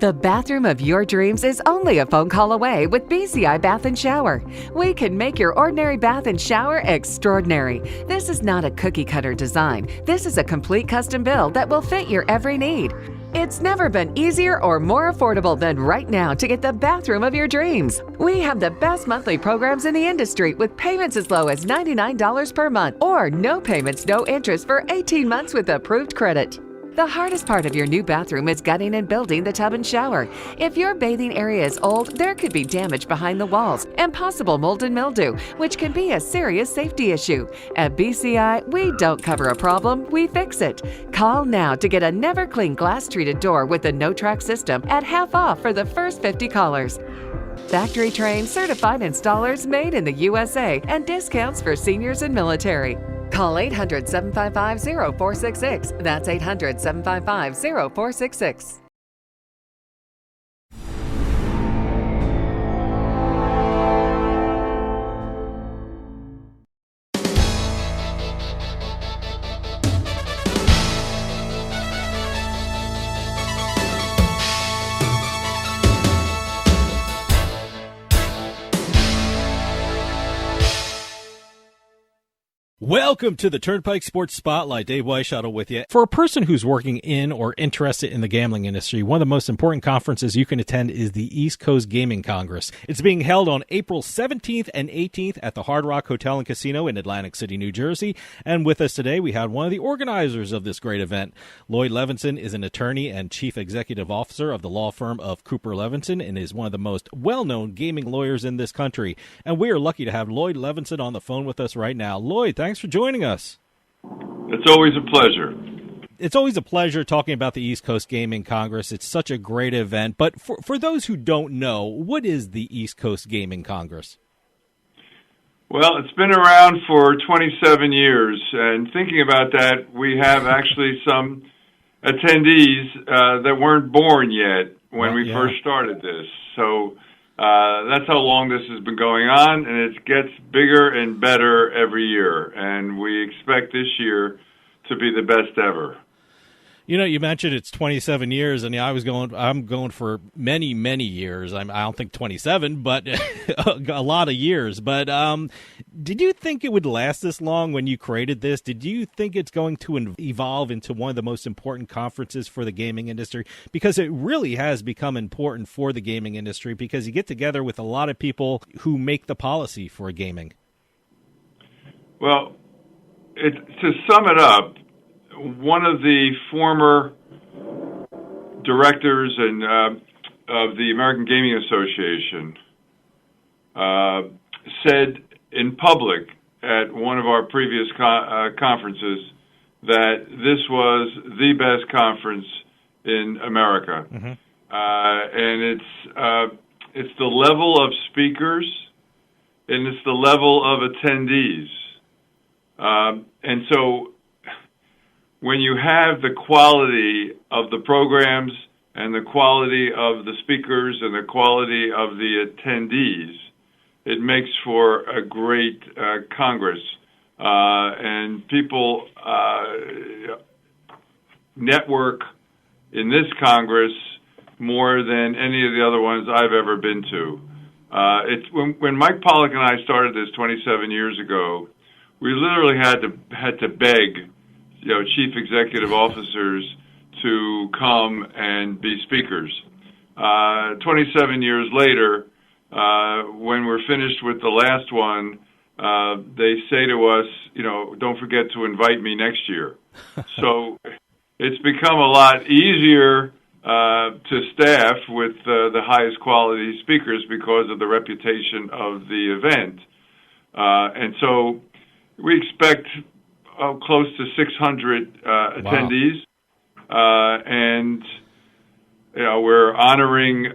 The bathroom of your dreams is only a phone call away with BCI Bath and Shower. We can make your ordinary bath and shower extraordinary. This is not a cookie-cutter design. This is a complete custom build that will fit your every need. It's never been easier or more affordable than right now to get the bathroom of your dreams. We have the best monthly programs in the industry with payments as low as $99 per month or no payments, no interest for 18 months with approved credit. The hardest part of your new bathroom is gutting and building the tub and shower. If your bathing area is old, there could be damage behind the walls and possible mold and mildew, which can be a serious safety issue. At BCI, we don't cover a problem, we fix it. Call now to get a never-clean glass-treated door with a no-track system at half off for the first 50 callers. Factory-trained, certified installers made in the USA and discounts for seniors and military. Call 800-755-0466. That's 800-755-0466. Welcome to the Turnpike Sports Spotlight. Dave Weishuttle with you. For a person who's working in or interested in the gambling industry, one of the most important conferences you can attend is the East Coast Gaming Congress. It's being held on April 17th and 18th at the Hard Rock Hotel and Casino in Atlantic City, New Jersey. And with us today, we had one of the organizers of this great event. Lloyd Levenson is an attorney and chief executive officer of the law firm of Cooper Levenson and is one of the most well-known gaming lawyers in this country. And we are lucky to have Lloyd Levenson on the phone with us right now. Lloyd, thanks for joining us. It's always a pleasure. It's always a pleasure talking about the East Coast Gaming Congress. It's such a great event. But for those who don't know, what is the East Coast Gaming Congress? Well, it's been around for 27 years, and thinking about that, we have actually some attendees that weren't born yet when we first started this. So that's how long this has been going on, and it gets bigger and better every year, and we expect this year to be the best ever. You know, you mentioned it's 27 years, and I'm going for many, many years. I don't think 27, but a lot of years. But did you think it would last this long when you created this? Did you think it's going to evolve into one of the most important conferences for the gaming industry? Because it really has become important for the gaming industry because you get together with a lot of people who make the policy for gaming. Well, to sum it up, one of the former directors of the American Gaming Association said in public at one of our previous conferences that this was the best conference in America. Mm-hmm. And it's the level of speakers and it's the level of attendees. And so when you have the quality of the programs and the quality of the speakers and the quality of the attendees, it makes for a great Congress. And people network in this Congress more than any of the other ones I've ever been to. When Mike Pollock and I started this 27 years ago, we literally had to beg chief executive officers to come and be speakers. 27 years later, when we're finished with the last one, they say to us, don't forget to invite me next year. So it's become a lot easier to staff with the highest quality speakers because of the reputation of the event. And so we expect close to 600 attendees, and we're honoring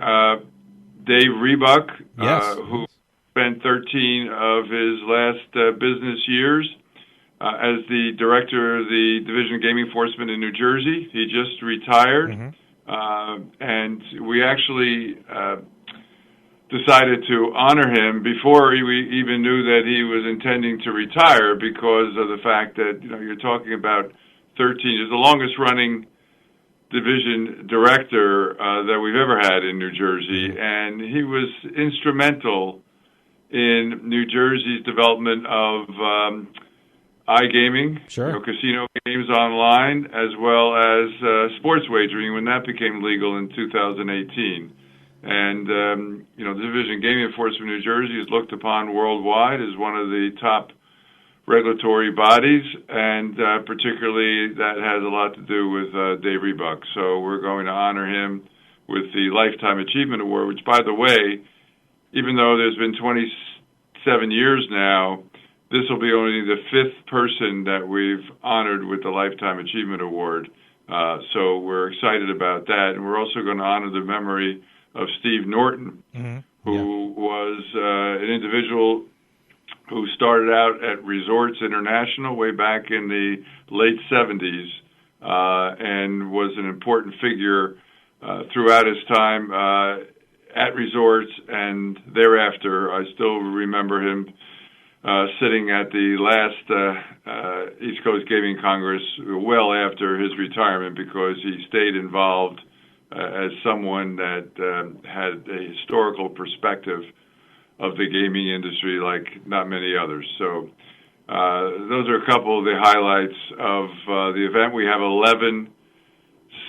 Dave Rebuck, who spent 13 of his last business years as the director of the Division of Gaming Enforcement in New Jersey. He just retired, and we actually decided to honor him before we even knew that he was intending to retire because of the fact that, you're talking about 13 is the longest running division director that we've ever had in New Jersey, and he was instrumental in New Jersey's development of iGaming, sure. Casino games online, as well as sports wagering when that became legal in 2018. And, the Division of Gaming Enforcement of New Jersey is looked upon worldwide as one of the top regulatory bodies, and particularly that has a lot to do with Dave Rebuck. So we're going to honor him with the Lifetime Achievement Award, which, by the way, even though there's been 27 years now, this will be only the fifth person that we've honored with the Lifetime Achievement Award. So we're excited about that. And we're also going to honor the memory of Steve Norton, who was an individual who started out at Resorts International way back in the late 70s and was an important figure throughout his time at Resorts and thereafter. I still remember him sitting at the last East Coast Gaming Congress well after his retirement because he stayed involved as someone that had a historical perspective of the gaming industry like not many others. So those are a couple of the highlights of the event. We have 11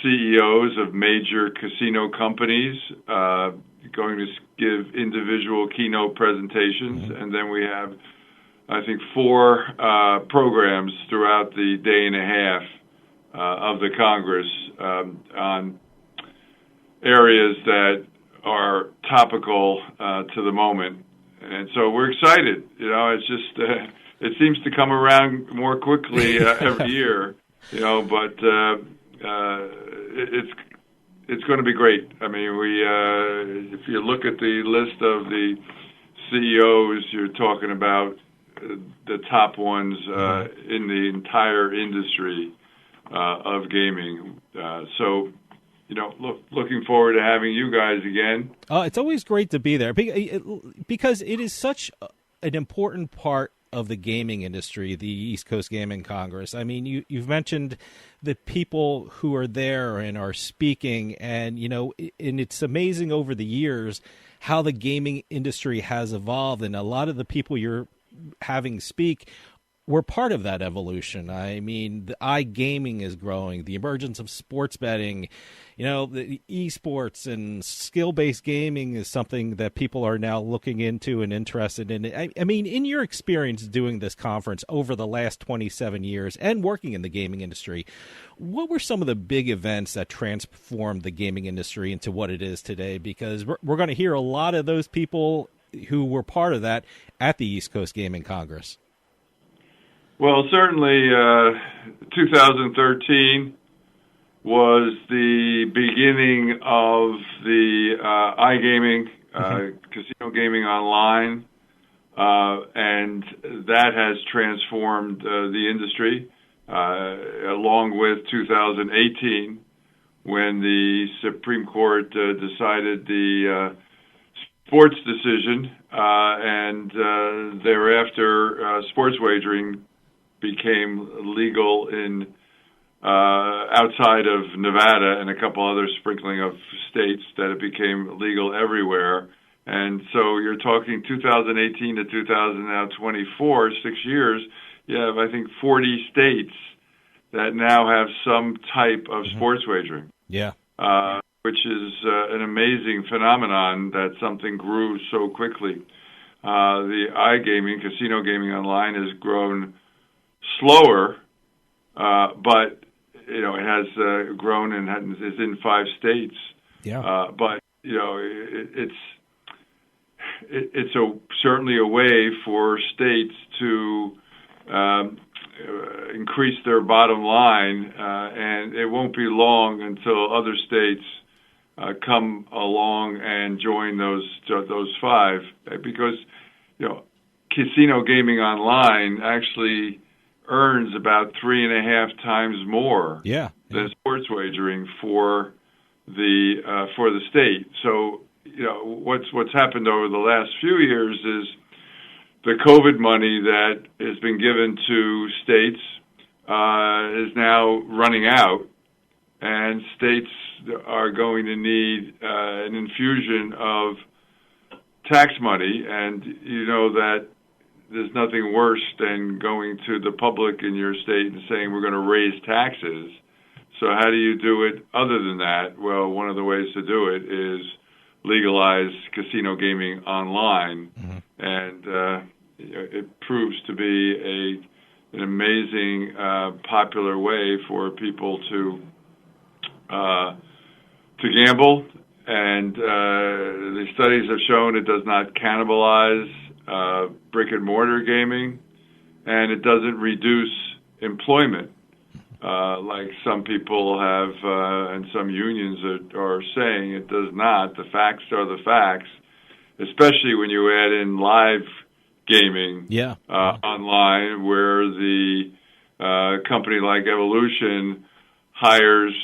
CEOs of major casino companies going to give individual keynote presentations, and then we have, I think, 4 programs throughout the day and a half of the Congress on areas that are topical to the moment. And so we're excited. It's just, it seems to come around more quickly every year, but it's going to be great. I mean, if you look at the list of the CEOs, you're talking about the top ones in the entire industry of gaming. So, looking forward to having you guys again. It's always great to be there because it is such an important part of the gaming industry, the East Coast Gaming Congress. I mean, you've mentioned the people who are there and are speaking, and and it's amazing over the years how the gaming industry has evolved, and a lot of the people you're having speak were part of that evolution. I mean, the iGaming is growing, the emergence of sports betting, the esports and skill-based gaming is something that people are now looking into and interested in. I mean, in your experience doing this conference over the last 27 years and working in the gaming industry, what were some of the big events that transformed the gaming industry into what it is today? Because we're going to hear a lot of those people who were part of that at the East Coast Gaming Congress. Well, certainly 2013 was the beginning of the iGaming, casino gaming online, and that has transformed the industry, along with 2018, when the Supreme Court decided the sports decision, and thereafter sports wagering became legal in outside of Nevada and a couple other sprinkling of states that it became legal everywhere. And so you're talking 2018 to 2024, 6 years, you have, I think, 40 states that now have some type of sports wagering. Yeah. Which is an amazing phenomenon that something grew so quickly. The iGaming, casino gaming online, has grown slower, but it has grown and is in 5 states. Yeah. But it's certainly a way for states to increase their bottom line, and it won't be long until other states come along and join those 5, because casino gaming online actually earns about 3.5 times more than sports wagering for the state. So what's happened over the last few years is the COVID money that has been given to states is now running out, and states are going to need an infusion of tax money, and you know that there's nothing worse than going to the public in your state and saying we're going to raise taxes. So how do you do it other than that? Well, one of the ways to do it is legalize casino gaming online, and it proves to be an amazing, popular way for people to gamble. And the studies have shown it does not cannibalize brick and mortar gaming, and it doesn't reduce employment like some people have and some unions are saying. It does not. The facts are the facts, especially when you add in live gaming online, where the company like Evolution hires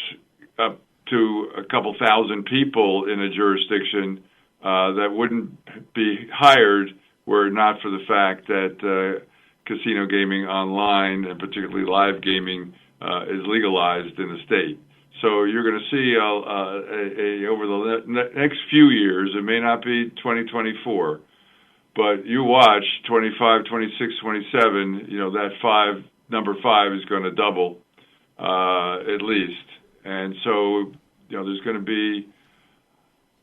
up to a couple thousand people in a jurisdiction that wouldn't be hired were it not for the fact that casino gaming online, and particularly live gaming, is legalized in the state. So you're going to see over the next few years, it may not be 2024, but you watch 25, 26, 27, that number five is going to double at least. And so, there's going to be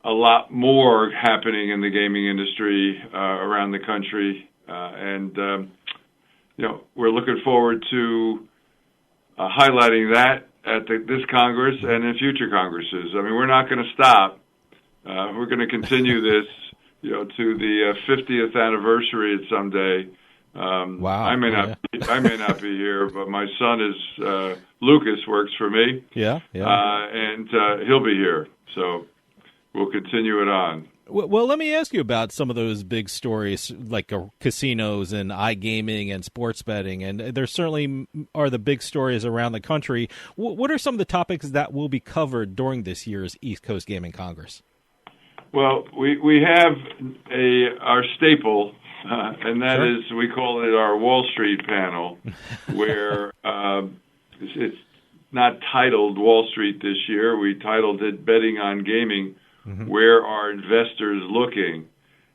a lot more happening in the gaming industry around the country. We're looking forward to highlighting that at this Congress and in future Congresses. I mean, we're not going to stop. We're going to continue this, to the 50th anniversary at some day. Wow! I may not be here, but my son is Lucas works for me. And he'll be here. So we'll continue it on. Well, let me ask you about some of those big stories like casinos and iGaming and sports betting, and there certainly are the big stories around the country. What are some of the topics that will be covered during this year's East Coast Gaming Congress? Well, we have our staple, and that is, we call it our Wall Street panel, where it's not titled Wall Street this year. We titled it Betting on Gaming. Where are investors looking?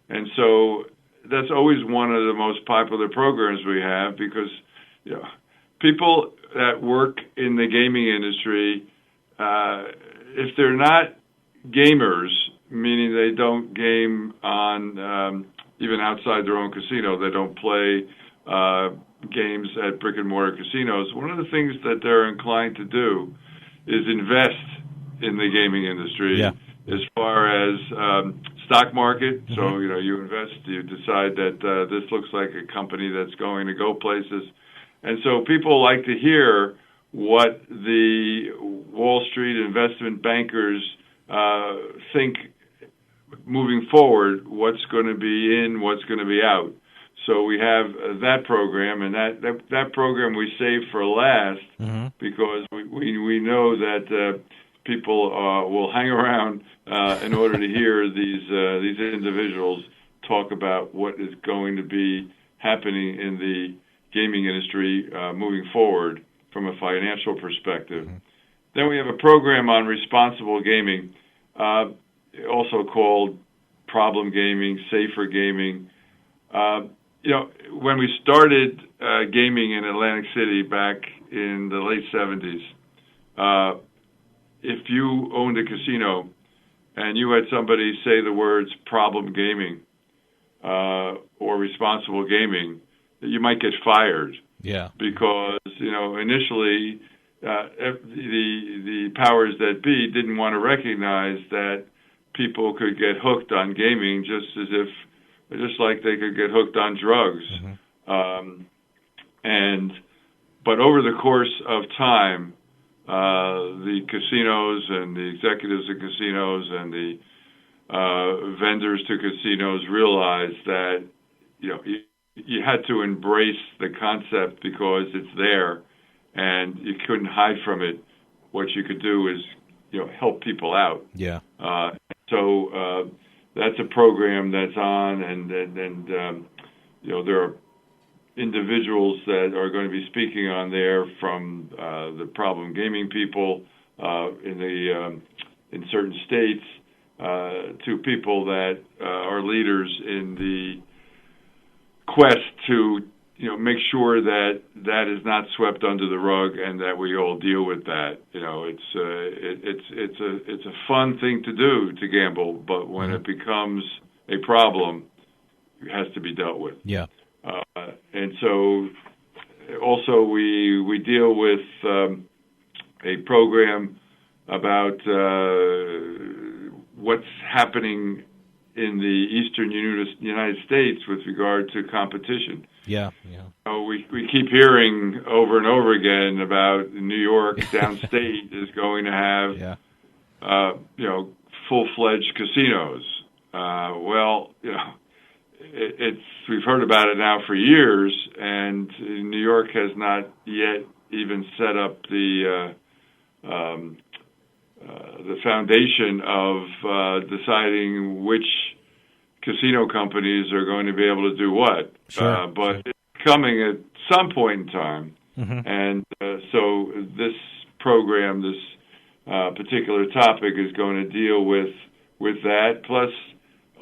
And so that's always one of the most popular programs we have, because people that work in the gaming industry, if they're not gamers, meaning they don't game on even outside their own casino, they don't play games at brick and mortar casinos, one of the things that they're inclined to do is invest in the gaming industry. As far as stock market, so you invest, you decide that this looks like a company that's going to go places, and so people like to hear what the Wall Street investment bankers think moving forward. What's going to be in, what's going to be out. So we have that program, and that program we save for last because we know that people will hang around in order to hear these individuals talk about what is going to be happening in the gaming industry moving forward from a financial perspective. Then we have a program on responsible gaming, also called problem gaming, safer gaming. When we started gaming in Atlantic City back in the late 70s, if you owned a casino and you had somebody say the words problem gaming or responsible gaming, you might get fired. Because, initially the powers that be didn't want to recognize that people could get hooked on gaming just like they could get hooked on drugs. But over the course of time, the casinos and the executives of casinos and the vendors to casinos realized that you had to embrace the concept because it's there and you couldn't hide from it. What you could do is help people out. So that's a program that's on, and there are individuals that are going to be speaking on there from the problem gaming people, in certain states to people that are leaders in the quest to make sure that that is not swept under the rug and that we all deal with that. It's a fun thing to do, to gamble, but when it becomes a problem, it has to be dealt with. Yeah. And so also we deal with a program about what's happening in the eastern United States with regard to competition. Yeah. We keep hearing over and over again about New York downstate is going to have full-fledged casinos. We've heard about it now for years, and New York has not yet even set up the foundation of deciding which casino companies are going to be able to do what. Sure. But it's coming at some point in time. And so this program, this particular topic is going to deal with that. Plus,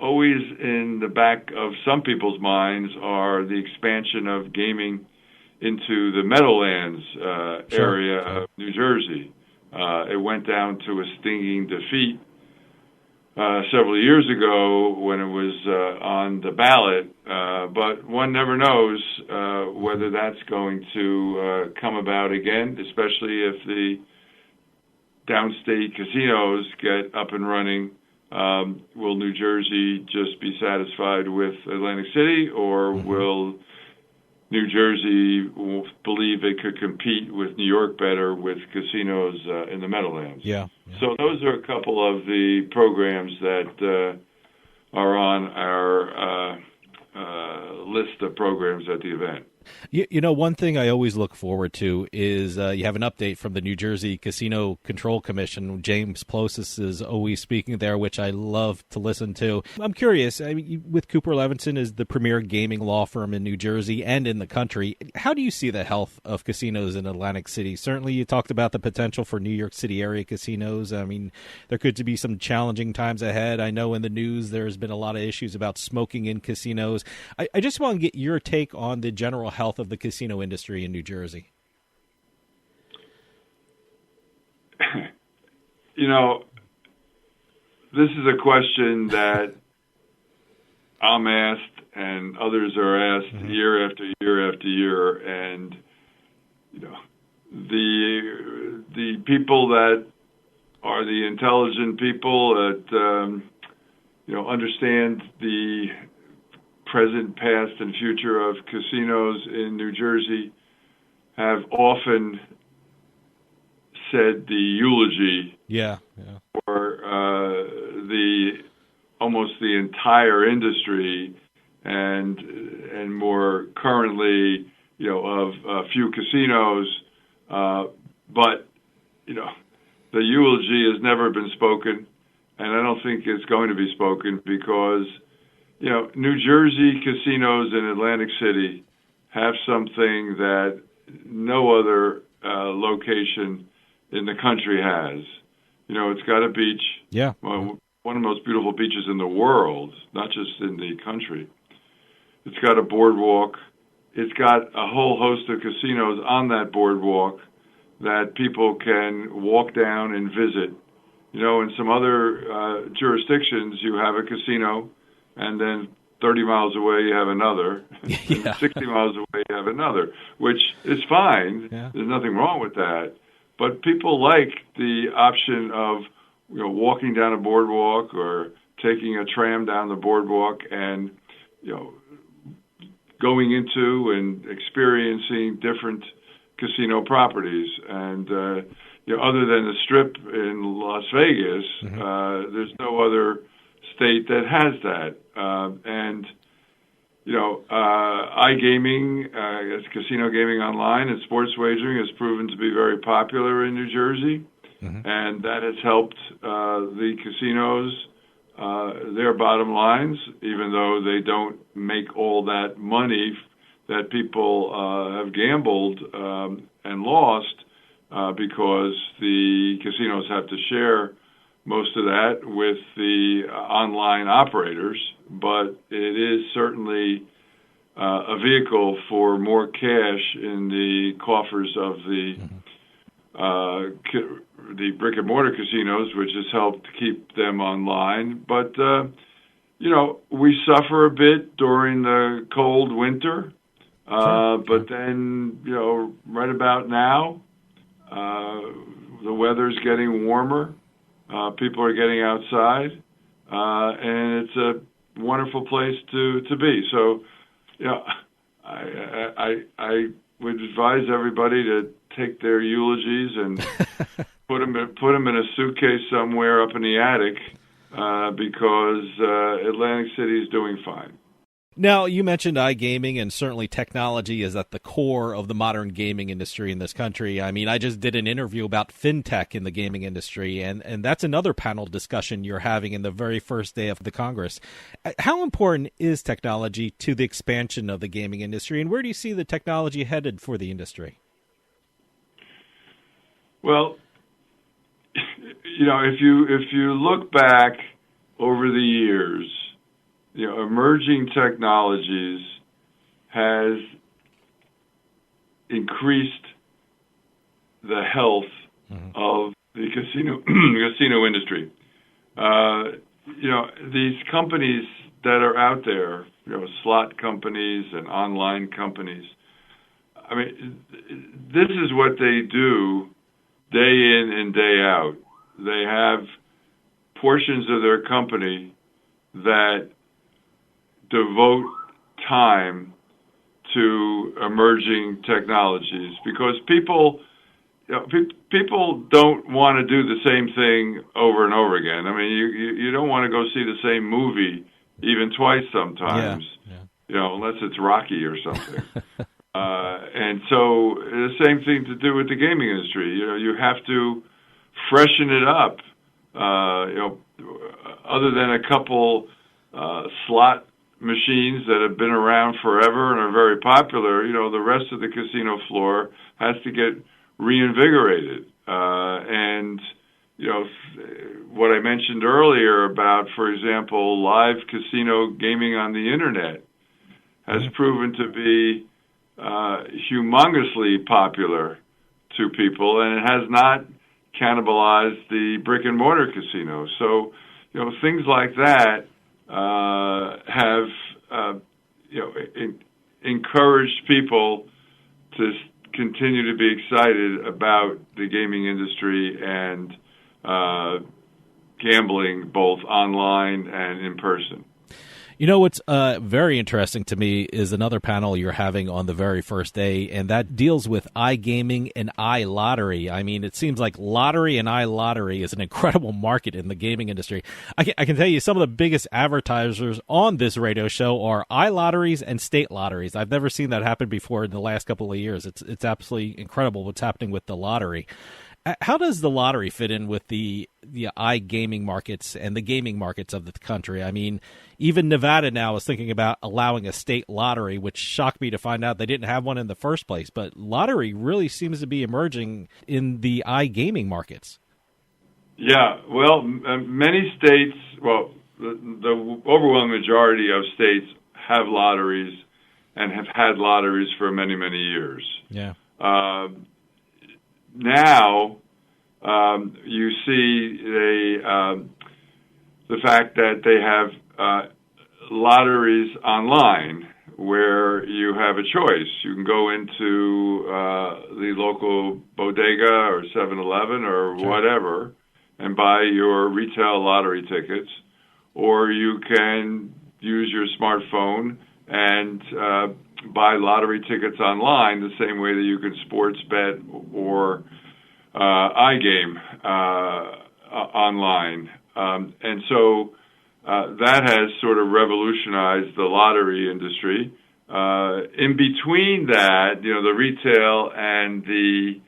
always in the back of some people's minds are the expansion of gaming into the Meadowlands area of New Jersey. It went down to a stinging defeat several years ago when it was on the ballot, but one never knows whether that's going to come about again, especially if the downstate casinos get up and running. Will New Jersey just be satisfied with Atlantic City, or will New Jersey believe it could compete with New York better with casinos in the Meadowlands? Yeah. So those are a couple of the programs that are on our list of programs at the event. One thing I always look forward to is you have an update from the New Jersey Casino Control Commission. James Plosis is always speaking there, which I love to listen to. I'm curious, with Cooper Levenson is the premier gaming law firm in New Jersey and in the country. How do you see the health of casinos in Atlantic City? Certainly you talked about the potential for New York City area casinos. I mean, there could be some challenging times ahead. I know in the news there's been a lot of issues about smoking in casinos. I just want to get your take on the general health of the casino industry in New Jersey. This is a question that I'm asked and others are asked year after year after year, and the people that are the intelligent people that understand the present, past, and future of casinos in New Jersey have often said the eulogy for almost the entire industry, and more currently, of a few casinos, but the eulogy has never been spoken, and I don't think it's going to be spoken because New Jersey casinos in Atlantic City have something that no other location in the country has. It's got a beach. Yeah. One of the most beautiful beaches in the world, not just in the country. It's got a boardwalk. It's got a whole host of casinos on that boardwalk that people can walk down and visit. In some other jurisdictions, you have a casino, and then 30 miles away you have another, and 60 miles away you have another, which is fine. Yeah. There's nothing wrong with that. But people like the option of walking down a boardwalk or taking a tram down the boardwalk and going into and experiencing different casino properties. And other than the Strip in Las Vegas, there's no other state that has that. iGaming, casino gaming online and sports wagering has proven to be very popular in New Jersey, and that has helped the casinos, their bottom lines, even though they don't make all that money that people have gambled and lost. because the casinos have to share most of that with the online operators, but it is certainly a vehicle for more cash in the coffers of the brick and mortar casinos, which has helped keep them online. But we suffer a bit during the cold winter, but then right about now, the weather's getting warmer. People are getting outside, and it's a wonderful place to be. So, I would advise everybody to take their eulogies and put them in a suitcase somewhere up in the attic, because Atlantic City is doing fine. Now, you mentioned iGaming, and certainly technology is at the core of the modern gaming industry in this country. I mean, I just did an interview about fintech in the gaming industry, and that's another panel discussion you're having in the very first day of the Congress. How important is technology to the expansion of the gaming industry, and where do you see the technology headed for the industry? Well, if you look back over the years, emerging technologies has increased the health of the casino industry. These companies that are out there, slot companies and online companies, I mean, this is what they do day in and day out. They have portions of their company that devote time to emerging technologies, because people don't want to do the same thing over and over again. I mean, you don't want to go see the same movie even twice sometimes, unless it's Rocky or something. And so the same thing to do with the gaming industry. You have to freshen it up. Other than a couple slot machines that have been around forever and are very popular, the rest of the casino floor has to get reinvigorated. And what I mentioned earlier about, for example, live casino gaming on the internet has proven to be humongously popular to people, and it has not cannibalized the brick and mortar casino. So, things like that have encouraged people to continue to be excited about the gaming industry and gambling, both online and in person. What's very interesting to me is another panel you're having on the very first day, and that deals with iGaming and iLottery. I mean, it seems like lottery and iLottery is an incredible market in the gaming industry. I can tell you some of the biggest advertisers on this radio show are iLotteries and state lotteries. I've never seen that happen before in the last couple of years. It's absolutely incredible what's happening with the lottery. How does the lottery fit in with the iGaming markets and the gaming markets of the country? I mean, even Nevada now is thinking about allowing a state lottery, which shocked me to find out they didn't have one in the first place. But lottery really seems to be emerging in the iGaming markets. Yeah, well, many states, the overwhelming majority of states have lotteries and have had lotteries for many, many years. Yeah. Now, you see the fact that they have lotteries online where you have a choice. You can go into the local bodega or 7-Eleven or whatever and buy your retail lottery tickets, or you can use your smartphone and buy lottery tickets online the same way that you can sports bet or iGame online. And so that has sort of revolutionized the lottery industry. In between that, the retail and the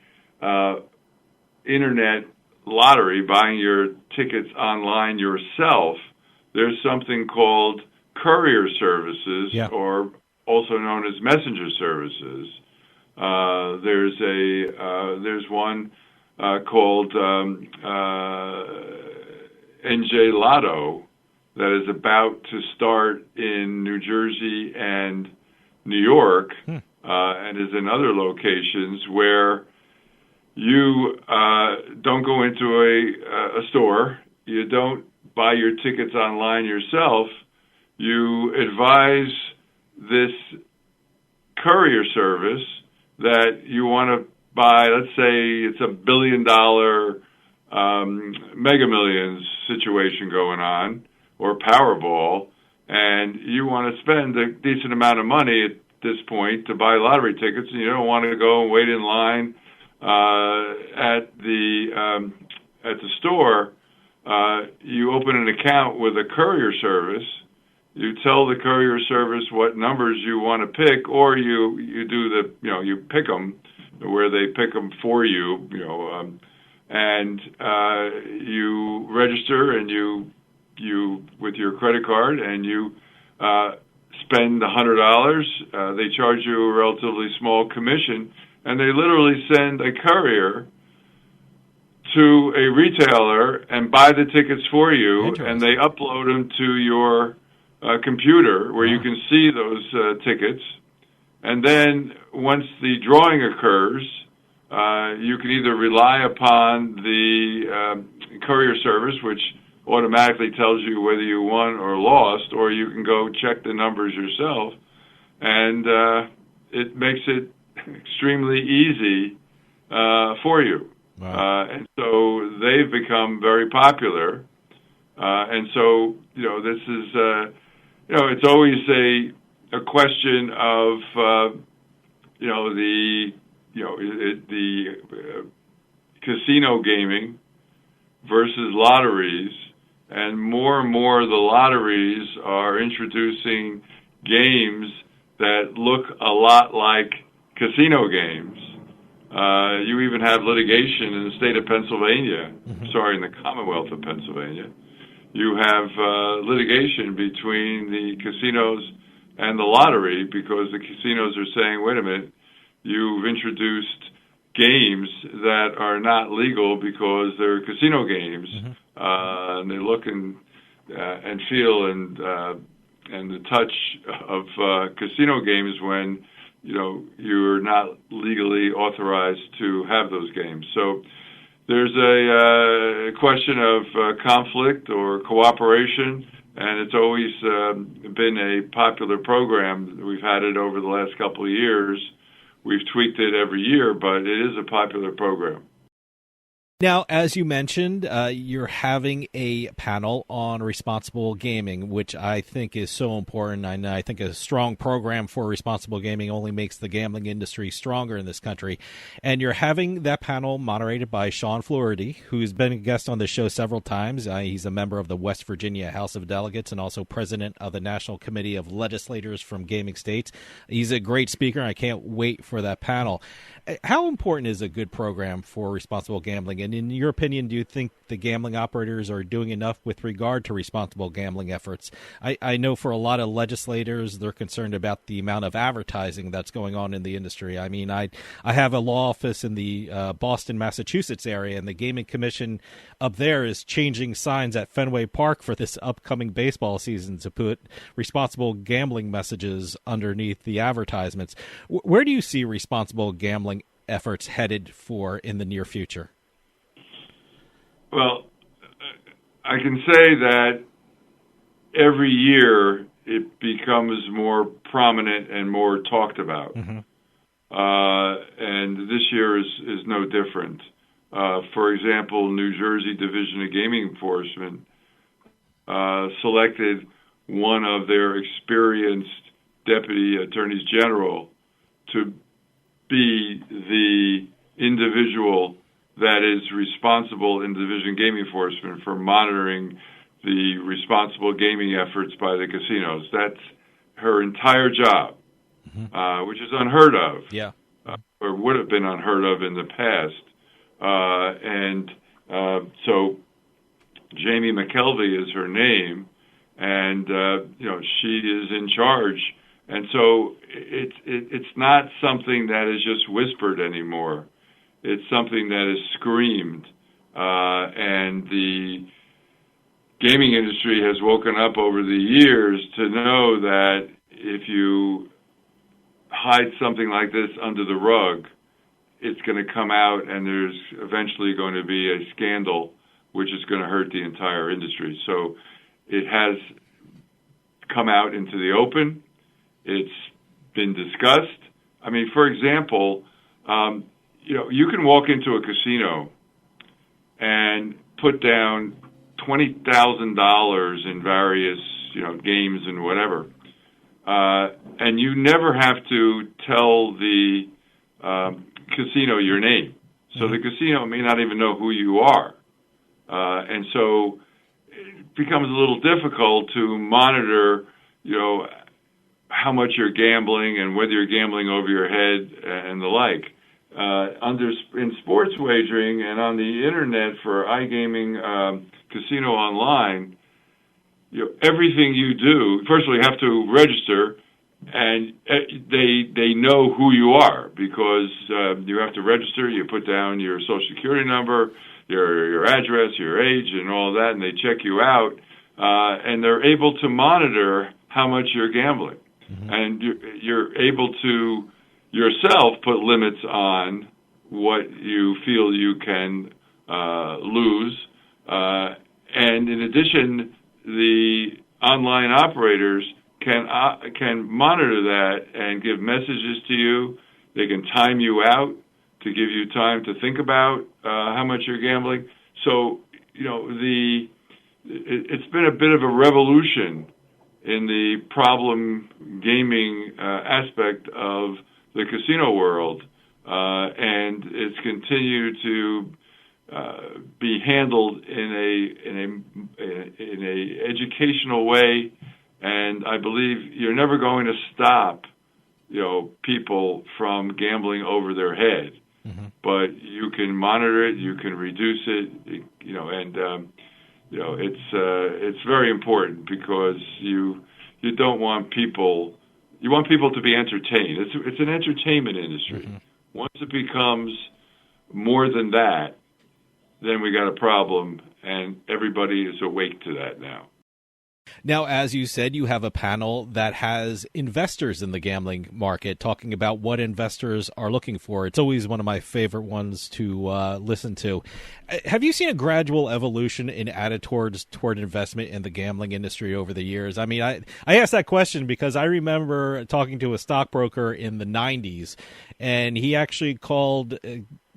internet lottery, buying your tickets online yourself, there's something called courier services, or also known as messenger services, There's one called NJ Lotto that is about to start in New Jersey and New York, and is in other locations where you don't go into a store, you don't buy your tickets online yourself, you advise this courier service that you want to buy, let's say it's $1 billion Mega Millions situation going on, or Powerball, and you want to spend a decent amount of money at this point to buy lottery tickets, and you don't want to go and wait in line at the store. You open an account with a courier service. You tell the courier service what numbers you want to pick, or you do you pick them where they pick them for you, and you register, and you with your credit card, and you spend $100. They charge you a relatively small commission, and they literally send a courier to a retailer and buy the tickets for you, and they upload them to your computer where you can see those tickets. And then once the drawing occurs, you can either rely upon the courier service, which automatically tells you whether you won or lost, or you can go check the numbers yourself. And it makes it extremely easy for you. Wow. And so they've become very popular. And so, this is, it's always a question of, the casino gaming versus lotteries. And more the lotteries are introducing games that look a lot like casino games. You even have litigation in the state of Pennsylvania, in the Commonwealth of Pennsylvania. You have litigation between the casinos and the lottery because the casinos are saying, wait a minute, you've introduced games that are not legal because they're casino games. And they look and feel and the touch of casino games when you're not legally authorized to have those games. So there's a question of conflict or cooperation, and it's always been a popular program. We've had it over the last couple of years. We've tweaked it every year, but it is a popular program. Now, as you mentioned, you're having a panel on responsible gaming, which I think is so important. And I think a strong program for responsible gaming only makes the gambling industry stronger in this country. And you're having that panel moderated by Sean Flaherty, who's been a guest on the show several times. He's a member of the West Virginia House of Delegates and also president of the National Committee of Legislators from Gaming States. He's a great speaker. I can't wait for that panel. How important is a good program for responsible gambling? And in your opinion, do you think the gambling operators are doing enough with regard to responsible gambling efforts? I know for a lot of legislators, they're concerned about the amount of advertising that's going on in the industry. I mean, I have a law office in the Boston, Massachusetts area, and the Gaming Commission up there is changing signs at Fenway Park for this upcoming baseball season to put responsible gambling messages underneath the advertisements. Where do you see responsible gambling efforts headed for in the near future? Well, I can say that every year it becomes more prominent and more talked about. And this year is no different. For example, New Jersey Division of Gaming Enforcement selected one of their experienced deputy attorneys general to be the individual that is responsible in Division of Gaming Enforcement for monitoring the responsible gaming efforts by the casinos. That's her entire job, which is unheard of, or would have been unheard of in the past. So Jamie McKelvey is her name, and she is in charge And so it's not something that is just whispered anymore. It's something that is screamed. And the gaming industry has woken up over the years to know that if you hide something like this under the rug, it's going to come out, and there's eventually going to be a scandal, which is going to hurt the entire industry. So it has come out into the open. It's been discussed. I mean, for example, you can walk into a casino and put down $20,000 in various, games and whatever, and you never have to tell the casino your name. So the casino may not even know who you are. And so it becomes a little difficult to monitor, how much you're gambling and whether you're gambling over your head and the like. In sports wagering and on the internet for iGaming, casino online, everything you do, first of all, you have to register, and they know who you are because you have to register. You put down your Social Security number, your address, your age, and all that, and they check you out, and they're able to monitor how much you're gambling. Mm-hmm. And you're able to yourself put limits on what you feel you can lose. And in addition, the online operators can monitor that and give messages to you. They can time you out to give you time to think about how much you're gambling. So, it's been a bit of a revolution in the problem gaming aspect of the casino world, and it's continued to be handled in a educational way, and I believe you're never going to stop, people from gambling over their head, mm-hmm. but you can monitor it, you can reduce it, and it's very important because you don't want people. You want people to be entertained. It's an entertainment industry. Mm-hmm. Once it becomes more than that, then we got a problem, and everybody is awake to that now. Now, as you said, you have a panel that has investors in the gambling market talking about what investors are looking for. It's always one of my favorite ones to listen to. Have you seen a gradual evolution in attitudes toward investment in the gambling industry over the years? I mean, I asked that question because I remember talking to a stockbroker in the 90s, and he actually called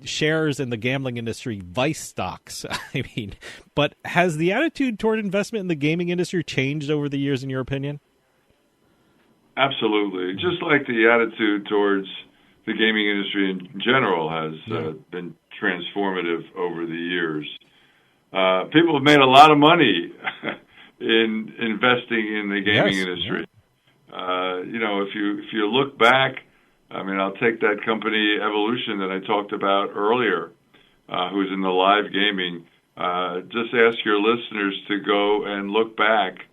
shares in the gambling industry vice stocks. I mean, but has the attitude toward investment in the gaming industry changed over the years, in your opinion? Absolutely. Just like the attitude towards the gaming industry in general has been transformative over the years. People have made a lot of money in investing in the gaming industry. Yeah. If you look back, I mean, I'll take that company Evolution that I talked about earlier, who's in the live gaming. Just ask your listeners to go and look back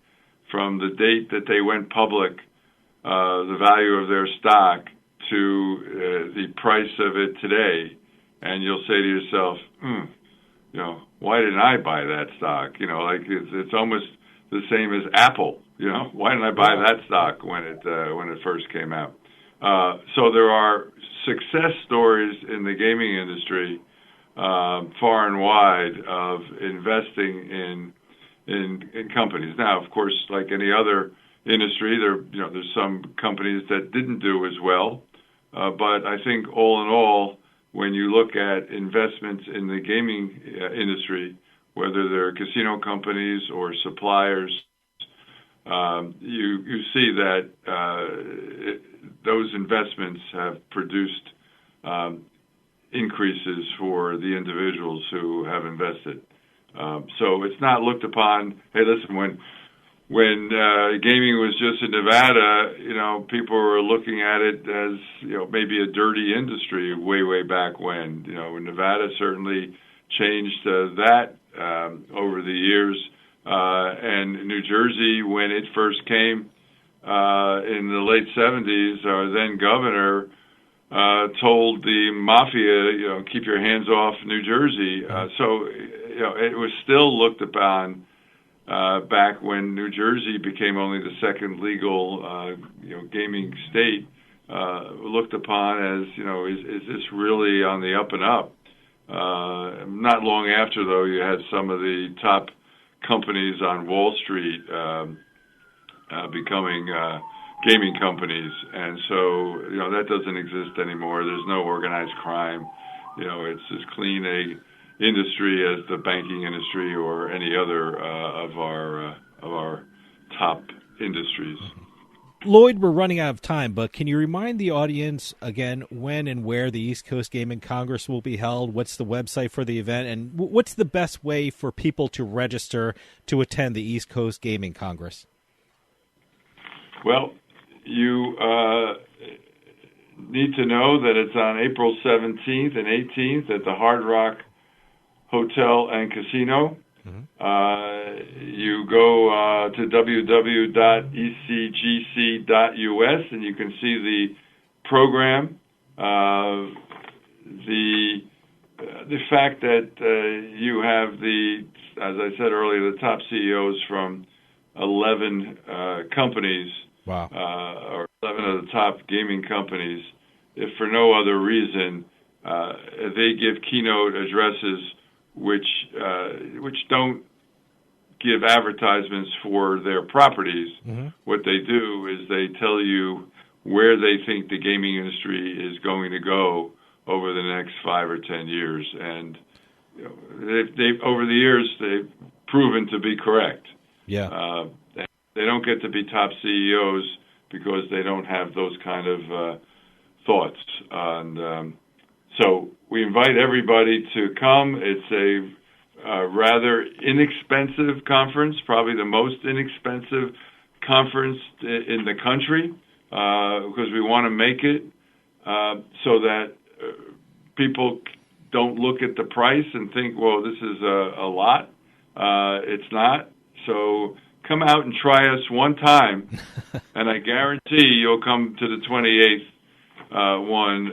from the date that they went public, the value of their stock, to the price of it today, and you'll say to yourself, why didn't I buy that stock? It's almost the same as Apple. Why didn't I buy that stock when it first came out? So there are success stories in the gaming industry, far and wide, of investing in companies. Now, of course, like any other industry, there's some companies that didn't do as well. But I think all in all, when you look at investments in the gaming industry, whether they're casino companies or suppliers, you see that those investments have produced increases for the individuals who have invested. So it's not looked upon, hey, listen, when gaming was just in Nevada, people were looking at it as, maybe a dirty industry way back when. Nevada certainly changed that over the years. And New Jersey, when it first came, in the late 70s, our then governor told the mafia, keep your hands off New Jersey. So it was still looked upon back when New Jersey became only the second legal, gaming state, looked upon as, is this really on the up and up? Not long after, though, you had some of the top companies on Wall Street becoming gaming companies, and so that doesn't exist anymore. There's no organized crime. It's as clean a industry as the banking industry or any other of our top industries. Lloyd, we're running out of time, but can you remind the audience again when and where the East Coast Gaming Congress will be held? What's the website for the event, and what's the best way for people to register to attend the East Coast Gaming Congress? Well, you need to know that it's on April 17th and 18th at the Hard Rock Hotel and Casino. You go to www.ecgc.us and you can see the program. The fact that you have as I said earlier, the top CEOs from 11 companies. Wow. Or 11 of the top gaming companies, if for no other reason, they give keynote addresses which don't give advertisements for their properties. What they do is they tell you where they think the gaming industry is going to go over the next 5 or 10 years, and they've over the years they've proven to be correct. Yeah. They don't get to be top CEOs because they don't have those kind of thoughts. And so we invite everybody to come. It's a rather inexpensive conference, probably the most inexpensive conference in the country, because we want to make it so that people don't look at the price and think, well, this is a lot. It's not. So come out and try us one time, and I guarantee you'll come to the 28th one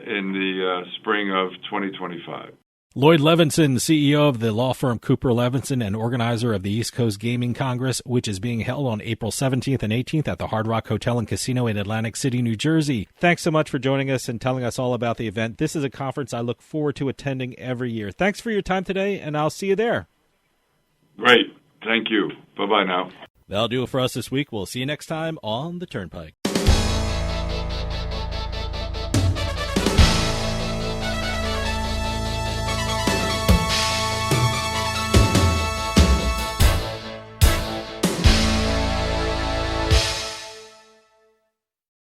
in the spring of 2025. Lloyd Levenson, CEO of the law firm Cooper Levenson and organizer of the East Coast Gaming Congress, which is being held on April 17th and 18th at the Hard Rock Hotel and Casino in Atlantic City, New Jersey. Thanks so much for joining us and telling us all about the event. This is a conference I look forward to attending every year. Thanks for your time today, and I'll see you there. Great. Thank you. Bye-bye now. That'll do it for us this week. We'll see you next time on the Turnpike.